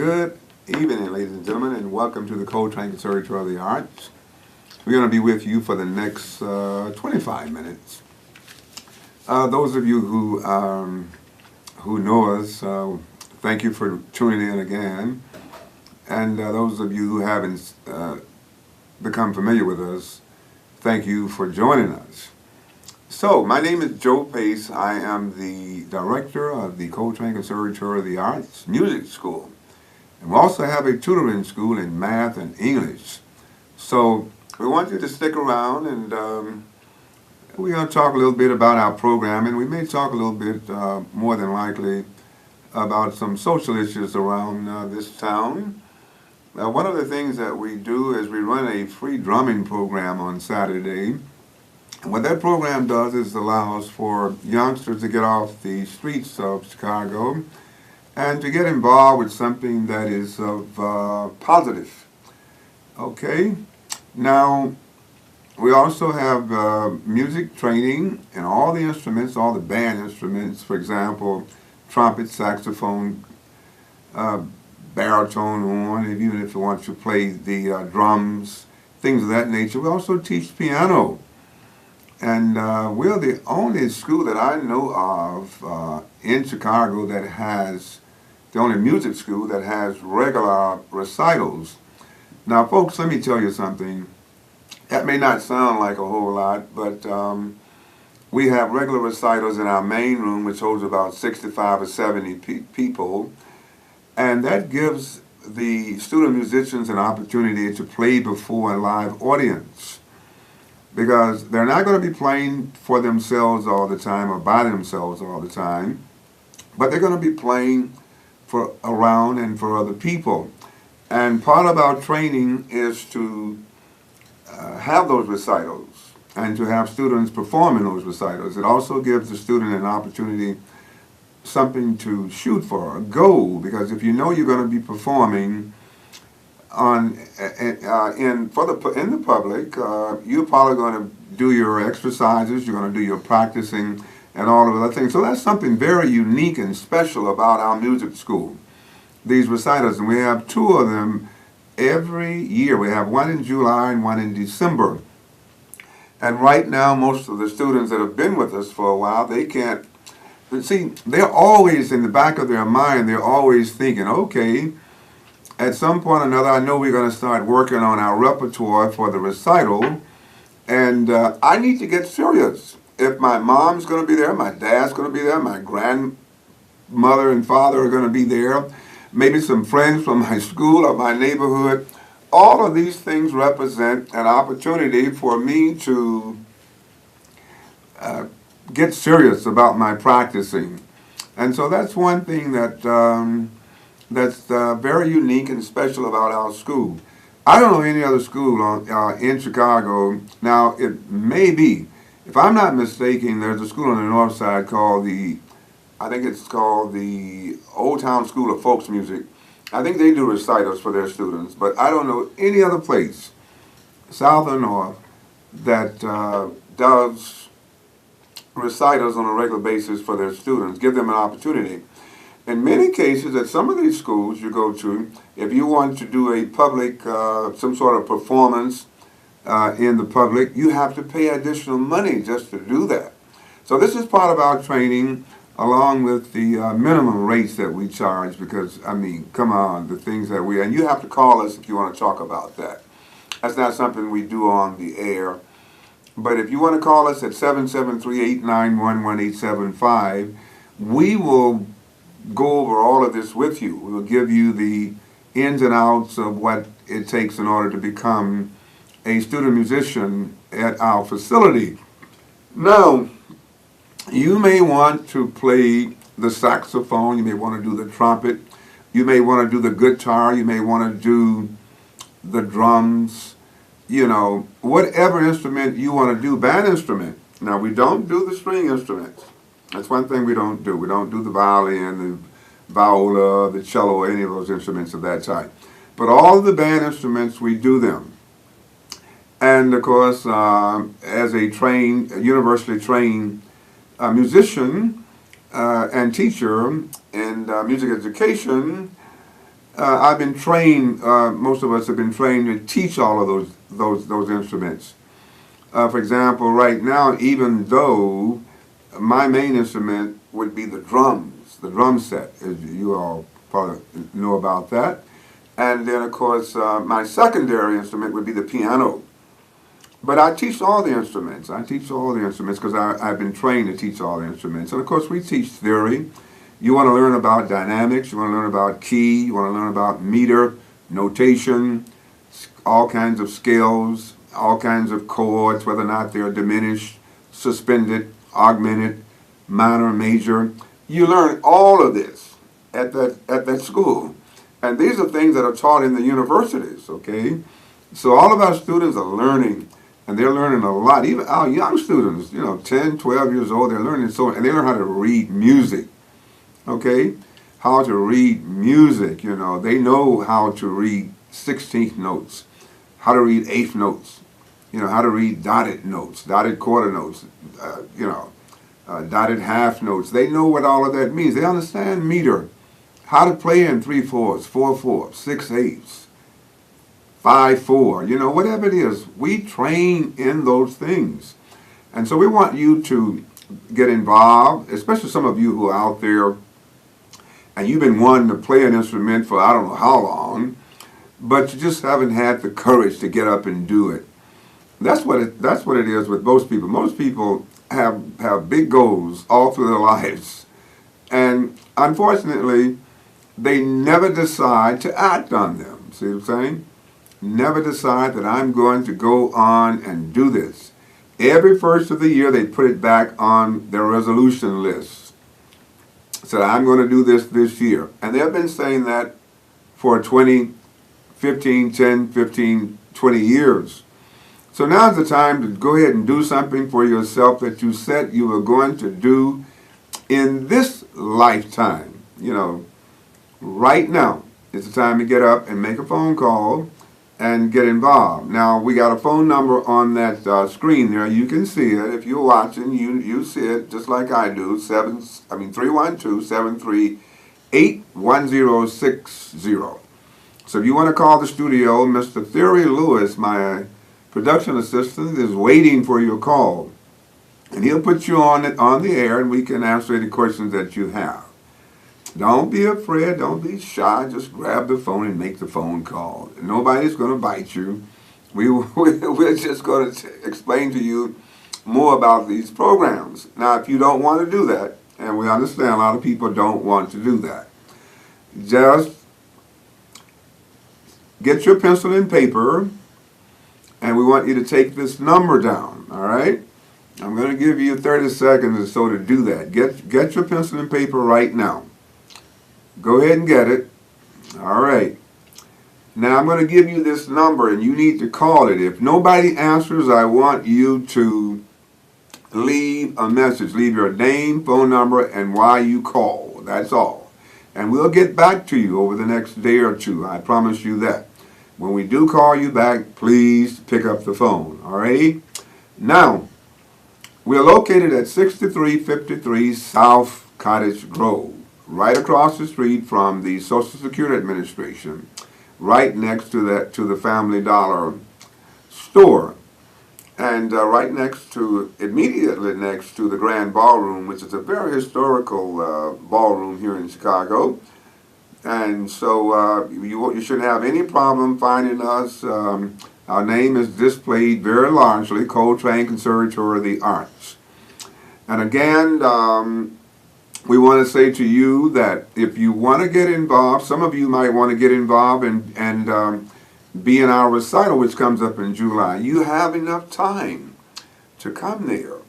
Good evening, ladies and gentlemen, and welcome to the Coltrane Conservatory of the Arts. We're going to be with you for the next 25 minutes. Those of you who know us, thank you for tuning in again. And those of you who haven't become familiar with us, thank you for joining us. So, my name is Joe Pace. I am the director of the Coltrane Conservatory of the Arts Music School. And we also have a tutoring school in math and English. So, we want you to stick around, and we're going to talk a little bit about our program, and we may talk a little bit, more than likely, about some social issues around this town. One of the things that we do is we run a free drumming program on Saturday. And what that program does is allows for youngsters to get off the streets of Chicago and to get involved with something that is of positive. Okay? Now, we also have music training in all the instruments, all the band instruments, for example, trumpet, saxophone, baritone, horn, even if you want to play the drums, things of that nature. We also teach piano. And we're the only school that I know of in Chicago that has, the only music school that has regular recitals. Now, folks, let me tell you something. That may not sound like a whole lot, but we have regular recitals in our main room, which holds about 65 or 70 people. And that gives the student musicians an opportunity to play before a live audience, because they're not going to be playing for themselves all the time or by themselves all the time, but they're going to be playing for around and for other people. And part of our training is to have those recitals and to have students perform in those recitals. It also gives the student an opportunity, something to shoot for, a goal, because if you know you're going to be performing in the public, you're probably going to do your exercises, you're going to do your practicing and all of other things. So that's something very unique and special about our music school, these recitals. And we have two of them every year. We have one in July and one in December. And right now, most of the students that have been with us for a while, they can't, see, they're always in the back of their mind, they're always thinking, okay, at some point or another, I know we're going to start working on our repertoire for the recital, and I need to get serious. If my mom's going to be there, my dad's going to be there, my grandmother and father are going to be there, maybe some friends from my school or my neighborhood, all of these things represent an opportunity for me to get serious about my practicing. And so that's one thing that that's very unique and special about our school. I don't know any other school in Chicago. Now, it may be, if I'm not mistaken, there's a school on the north side called I think it's called the Old Town School of Folk Music. I think they do recitals for their students, but I don't know any other place, south or north, that does recitals on a regular basis for their students, give them an opportunity. In many cases, at some of these schools you go to, if you want to do a public, some sort of performance in the public, you have to pay additional money just to do that. So this is part of our training, along with the minimum rates that we charge, because, I mean, come on, the things that and you have to call us if you want to talk about that. That's not something we do on the air. But if you want to call us at 773-891-1875, we will go over all of this with you. We will give you the ins and outs of what it takes in order to become a student musician at our facility. Now, you may want to play the saxophone, you may want to do the trumpet, you may want to do the guitar, you may want to do the drums, you know, whatever instrument you want to do, band instrument. Now, we don't do the string instruments. That's one thing we don't do. We don't do the violin, the viola, the cello, or any of those instruments of that type. But all of the band instruments, we do them. And of course, as a university trained musician and teacher in music education, I've been trained. Most of us have been trained to teach all of those instruments. For example, right now, even though my main instrument would be the drums, the drum set, as you all probably know about that. And then, of course, my secondary instrument would be the piano. But I teach all the instruments. I teach all the instruments because I've been trained to teach all the instruments. And of course, we teach theory. You want to learn about dynamics. You want to learn about key. You want to learn about meter, notation, all kinds of scales, all kinds of chords, whether or not they're diminished, suspended, augmented, minor, major. You learn all of this at that school. And these are things that are taught in the universities, okay? So all of our students are learning. And they're learning a lot. Even our young students, 10, 12 years old, they're learning and they learn how to read music, okay? How to read music, They know how to read 16th notes, how to read eighth notes, how to read dotted notes, dotted quarter notes, dotted half notes. They know what all of that means. They understand meter, how to play in 3/4, 4/4, 6/8. 5/4, whatever it is, we train in those things. And so we want you to get involved, especially some of you who are out there and you've been wanting to play an instrument for I don't know how long, but you just haven't had the courage to get up and do it. That's what it is with most people. Most people have big goals all through their lives. And unfortunately, they never decide to act on them. See what I'm saying? Never decide that I'm going to go on and do this. Every first of the year, they put it back on their resolution list. Said, I'm going to do this year. And they've been saying that for 10, 15, 20 years. So now's the time to go ahead and do something for yourself that you said you were going to do in this lifetime. Right now is the time to get up and make a phone call and get involved. Now, we got a phone number on that screen there. You can see it. If you're watching, you see it just like I do. 312-738-1060. So if you want to call the studio, Mr. Theory Lewis, my production assistant, is waiting for your call. And he'll put you on the air, and we can answer any questions that you have. Don't be afraid. Don't be shy. Just grab the phone and make the phone call. Nobody's going to bite you. We're just going to explain to you more about these programs. Now, if you don't want to do that, and we understand a lot of people don't want to do that, just get your pencil and paper, and we want you to take this number down, all right? I'm going to give you 30 seconds or so to do that. Get your pencil and paper right now. Go ahead and get it. All right. Now I'm going to give you this number and you need to call it. If nobody answers, I want you to leave a message. Leave your name, phone number, and why you call. That's all. And we'll get back to you over the next day or two. I promise you that. When we do call you back, please pick up the phone. All right? Now, we're located at 6353 South Cottage Grove, right across the street from the Social Security Administration, right next to the Family Dollar store, and immediately next to the Grand Ballroom, which is a very historical ballroom here in Chicago. And so you shouldn't have any problem finding us. Our name is displayed very largely, Coltrane Conservatory of the Arts. And again, we want to say to you that if you want to get involved, some of you might want to get involved and be in our recital, which comes up in July. You have enough time to come there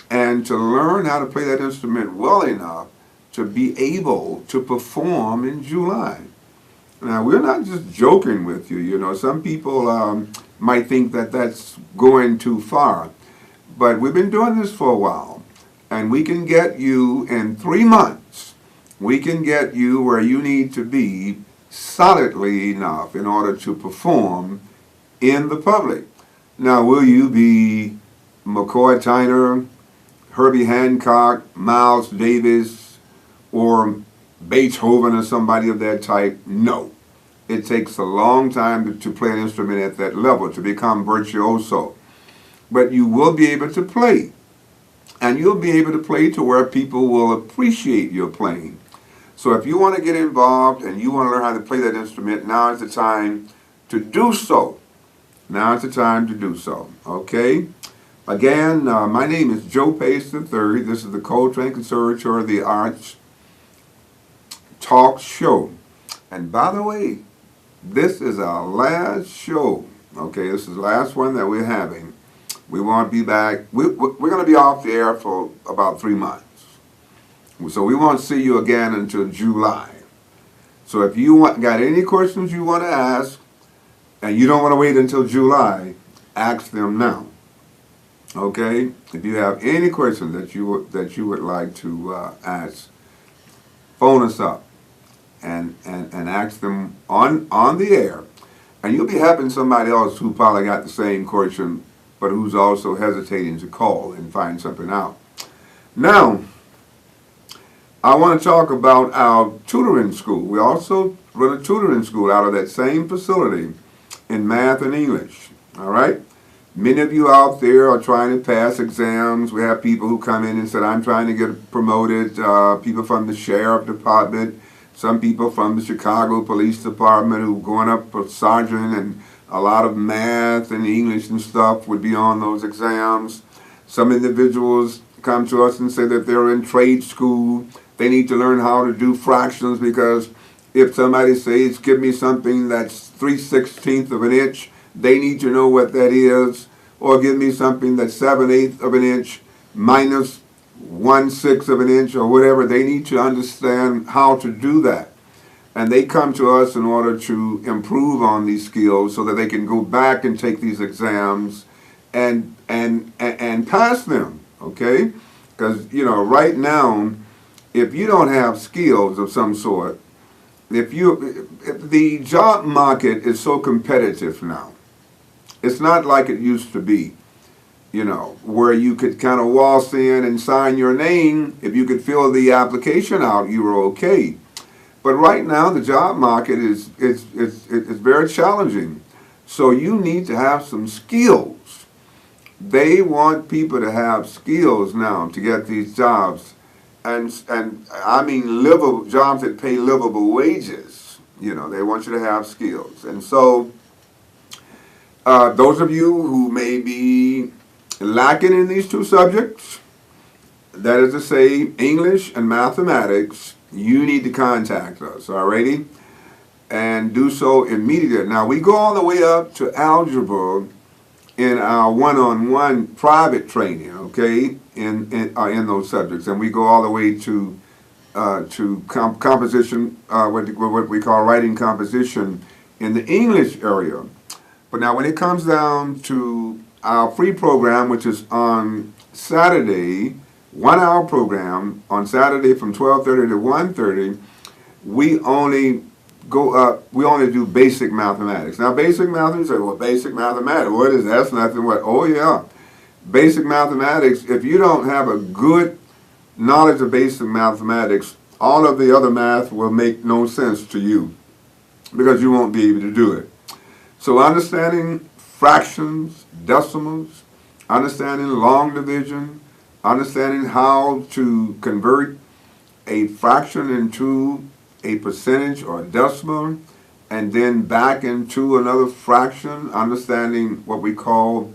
and to learn how to play that instrument well enough to be able to perform in July. Now, we're not just joking with you. Some people might think that that's going too far. But we've been doing this for a while. And we can get you in 3 months. We can get you where you need to be solidly enough in order to perform in the public. Now, will you be McCoy Tyner, Herbie Hancock, Miles Davis, or Beethoven or somebody of that type. No. It takes a long time to play an instrument at that level, to become virtuoso. But you will be able to play. And you'll be able to play to where people will appreciate your playing. So if you want to get involved and you want to learn how to play that instrument, now is the time to do so. Now is the time to do so. Okay? Again, my name is Joe Pace III. This is the Coltrane Conservatory of the Arts talk show. And by the way, this is our last show. Okay, this is the last one that we're having. We won't be back. We're going to be off the air for about 3 months. So we won't see you again until July. So if you got any questions you want to ask, and you don't want to wait until July, ask them now. Okay? If you have any questions that you would like to ask, phone us up and ask them on the air. And you'll be having somebody else who probably got the same question, but who's also hesitating to call and find something out. Now, I want to talk about our tutoring school. We also run a tutoring school out of that same facility in math and English. All right? Many of you out there are trying to pass exams. We have people who come in and said, I'm trying to get promoted. People from the sheriff department, some people from the Chicago Police Department who are going up for sergeant, and a lot of math and English and stuff would be on those exams. Some individuals come to us and say that they're in trade school. They need to learn how to do fractions, because if somebody says, give me something that's 3/16 of an inch, they need to know what that is. Or give me something that's 7/8 of an inch minus 1/6 of an inch, or whatever. They need to understand how to do that. And they come to us in order to improve on these skills so that they can go back and take these exams and pass them, okay? Because, you know, right now, if you don't have skills of some sort, if the job market is so competitive now, it's not like it used to be, you know, where you could kind of waltz in and sign your name. If you could fill the application out, you were okay. But right now, the job market is very challenging. So you need to have some skills. They want people to have skills now to get these jobs. And I mean livable jobs that pay livable wages. You know, they want you to have skills. And so those of you who may be lacking in these two subjects, that is to say English and mathematics, you need to contact us, alrighty? And do so immediately. Now, we go all the way up to algebra in our one-on-one private training, okay, in those subjects. And we go all the way to composition, what we call writing composition in the English area. But now when it comes down to our free program, which is on Saturday, 1 hour program on Saturday from 12:30 to 1:30, we only do basic mathematics. Now basic mathematics, you say, well, basic mathematics, what is that? That's nothing. What? Oh yeah. Basic mathematics, if you don't have a good knowledge of basic mathematics, all of the other math will make no sense to you, because you won't be able to do it. So understanding fractions, decimals, understanding long division, understanding how to convert a fraction into a percentage or a decimal, and then back into another fraction, understanding what we call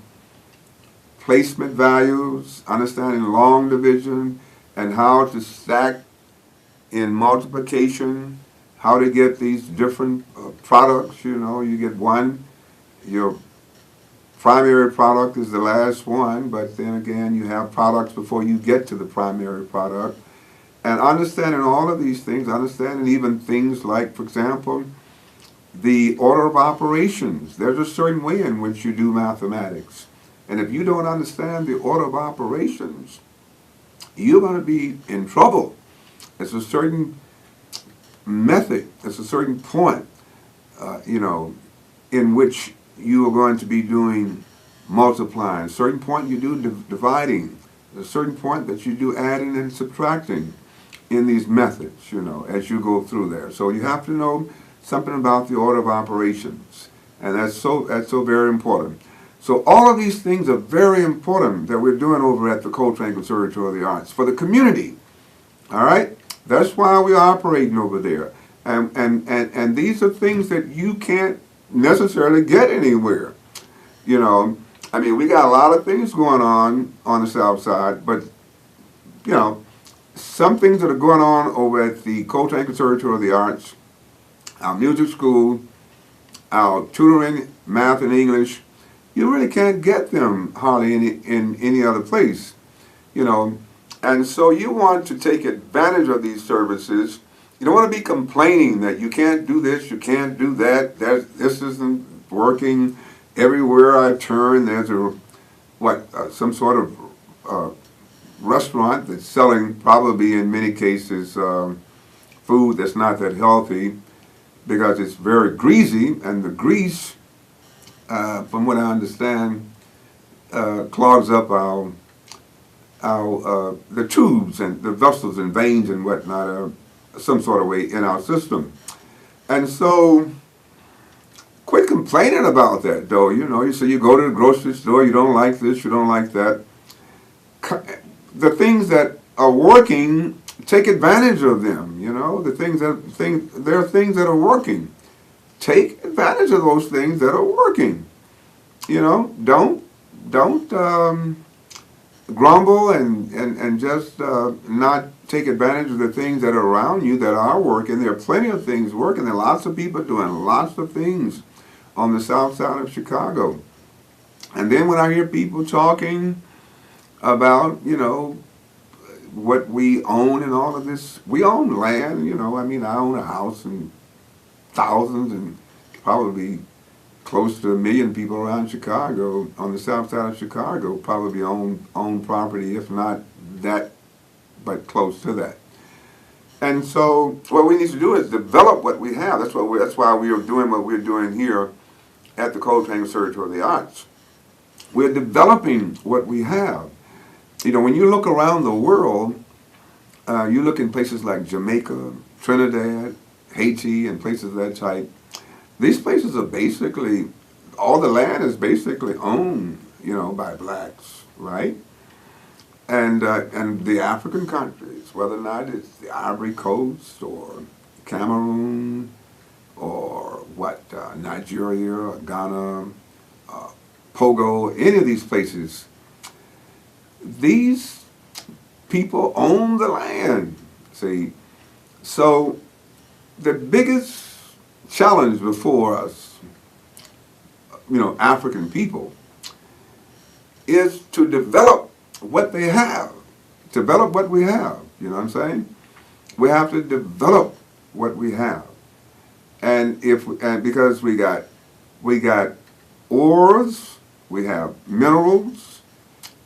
placement values, understanding long division, and how to stack in multiplication, how to get these different products. You know, you get one, your primary product is the last one, but then again you have products before you get to the primary product. And understanding all of these things, understanding even things like, for example, the order of operations. There's a certain way in which you do mathematics. And if you don't understand the order of operations, you're going to be in trouble. It's a certain method, it's a certain point, you know, in which you are going to be doing multiplying. A certain point you do dividing. A certain point that you do adding and subtracting. in these methods, you know, as you go through there. So you have to know something about the order of operations, and that's so very important. So all of these things are very important that we're doing over at the Coltrane Conservatory of the Arts for the community. All right, that's why we're operating over there, and these are things that you can't necessarily get anywhere. You know, I mean, we got a lot of things going on the South Side, but you know, some things that are going on over at the Coltrane Conservatory of the Arts, our music school, our tutoring, math and English, you really can't get them hardly in any other place, you know. And so you want to take advantage of these services. You don't want to be complaining that you can't do this, you can't do that, this isn't working. Everywhere I turn, there's some sort of restaurant that's selling, probably in many cases, food that's not that healthy because it's very greasy, and the grease, from what I understand, clogs up the tubes and the vessels and veins and whatnot, some sort of way in our system. And so, quit complaining about that, though. You know, so you go to the grocery store, you don't like this, you don't like that. The things that are working, take advantage of them. You know, there are things that are working. Take advantage of those things that are working. You know, don't grumble and just not take advantage of the things that are around you that are working. There are plenty of things working. There are lots of people doing lots of things on the south side of Chicago. And then when I hear people talking about, you know, what we own and all of this, we own land, you know. I mean, I own a house, and thousands and probably close to 1 million people around Chicago, on the south side of Chicago, probably own property, if not that, but close to that. And so what we need to do is develop what we have. That's why we are doing what we're doing here at the Coltrane Conservatory of the Arts. We're developing what we have. You know, when you look around the world, you look in places like Jamaica, Trinidad, Haiti, and places of that type. These places are basically, all the land is basically owned, you know, by blacks, right? And the African countries, whether or not it's the Ivory Coast or Cameroon or Nigeria or Ghana, Pogo, any of these places, these people own the land, see. So the biggest challenge before us, you know, African people, is to develop what they have, develop what we have, you know what I'm saying? We have to develop what we have. And because we got ores, we have minerals,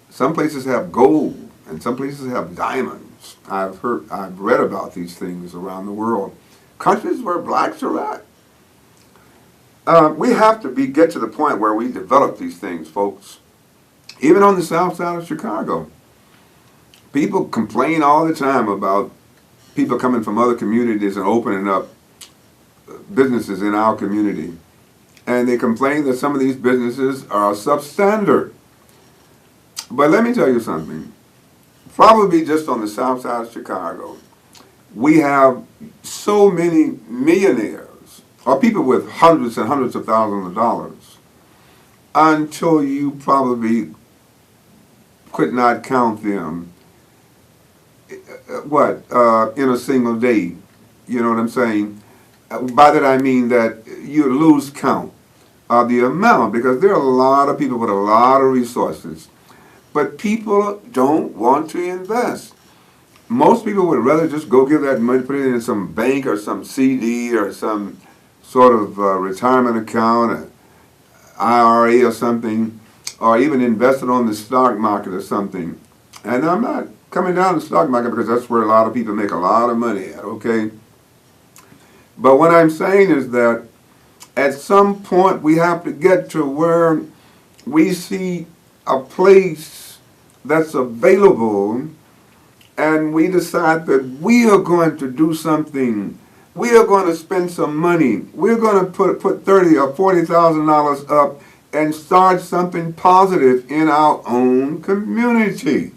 some places have gold, and some places have diamonds. I've read about these things around the world. Countries where blacks are at. We have to get to the point where we develop these things, folks. Even on the south side of Chicago, people complain all the time about people coming from other communities and opening up businesses in our community. And they complain that some of these businesses are substandard. But let me tell you something. Probably just on the south side of Chicago, we have so many millionaires, or people with hundreds and hundreds of thousands of dollars, until you probably could not count them, in a single day. You know what I'm saying? By that I mean that you lose count of the amount, because there are a lot of people with a lot of resources. But people don't want to invest. Most people would rather just go give that money, put it in some bank or some CD or some sort of retirement account, an IRA or something, or even invest it on the stock market or something. And I'm not coming down the stock market because that's where a lot of people make a lot of money at, okay? But what I'm saying is that at some point we have to get to where we see a place that's available, and we decide that we are going to do something. We are going to spend some money. We're going to put $30,000 or $40,000 up and start something positive in our own community.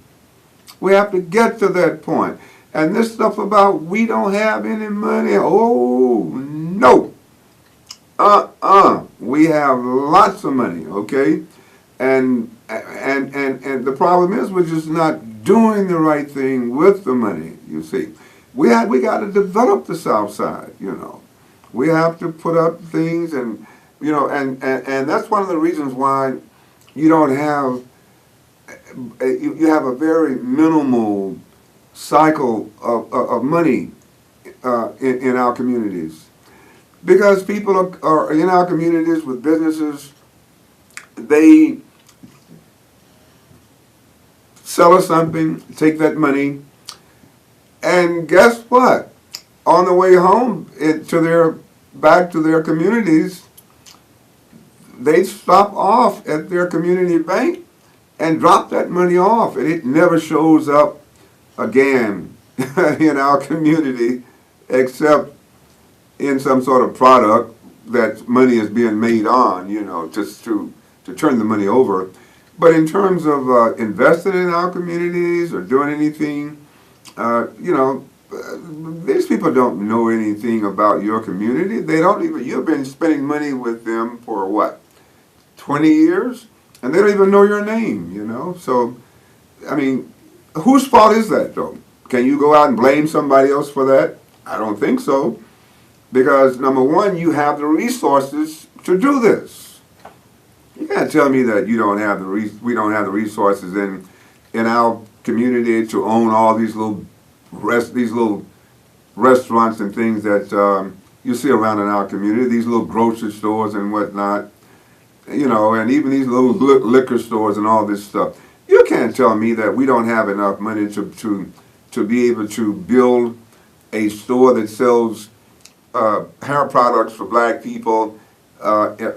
We have to get to that point. And this stuff about we don't have any money, oh no. We have lots of money, okay? And the problem is we're just not doing the right thing with the money, you see. We got to develop the South Side, you know. We have to put up things and, you know, and that's one of the reasons why you don't have, you have a very minimal cycle of money in our communities. Because people are in our communities with businesses, they sell us something, take that money, and guess what? On the way home back to their communities, they stop off at their community bank and drop that money off, and it never shows up again in our community except in some sort of product that money is being made on, you know, just to turn the money over. But in terms of investing in our communities or doing anything, you know, these people don't know anything about your community. They don't even, you've been spending money with them for what, 20 years? And they don't even know your name, you know? So, I mean, whose fault is that, though? Can you go out and blame somebody else for that? I don't think so. Because, number one, you have the resources to do this. You can't tell me that you don't have we don't have the resources in our community to own all these little restaurants and things that you see around in our community, these little grocery stores and whatnot, you know, and even these little liquor stores and all this stuff. You can't tell me that we don't have enough money to be able to build a store that sells hair products for black people.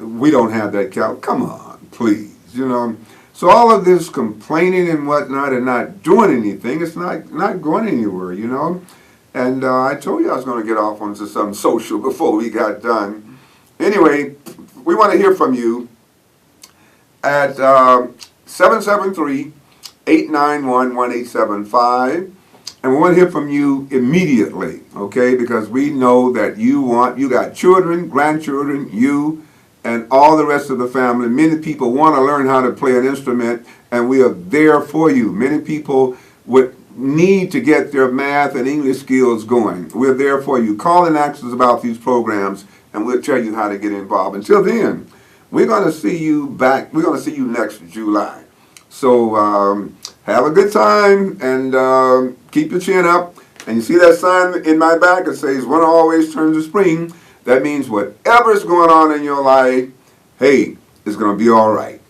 We don't have that come on, please, you know. So all of this complaining and whatnot and not doing anything, it's not going anywhere, you know. And I told you I was going to get off onto something social before we got done. Anyway, we want to hear from you at 773-891-1875. And we want to hear from you immediately, okay? Because we know that you got children, grandchildren, you, and all the rest of the family. Many people want to learn how to play an instrument, and we are there for you. Many people would need to get their math and English skills going. We're there for you. Call and ask us about these programs, and we'll tell you how to get involved. Until then, we're going to see you back. We're going to see you next July. So have a good time, and keep your chin up. And you see that sign in my back that says, "Winter always turns to spring." That means whatever's going on in your life, hey, it's going to be all right.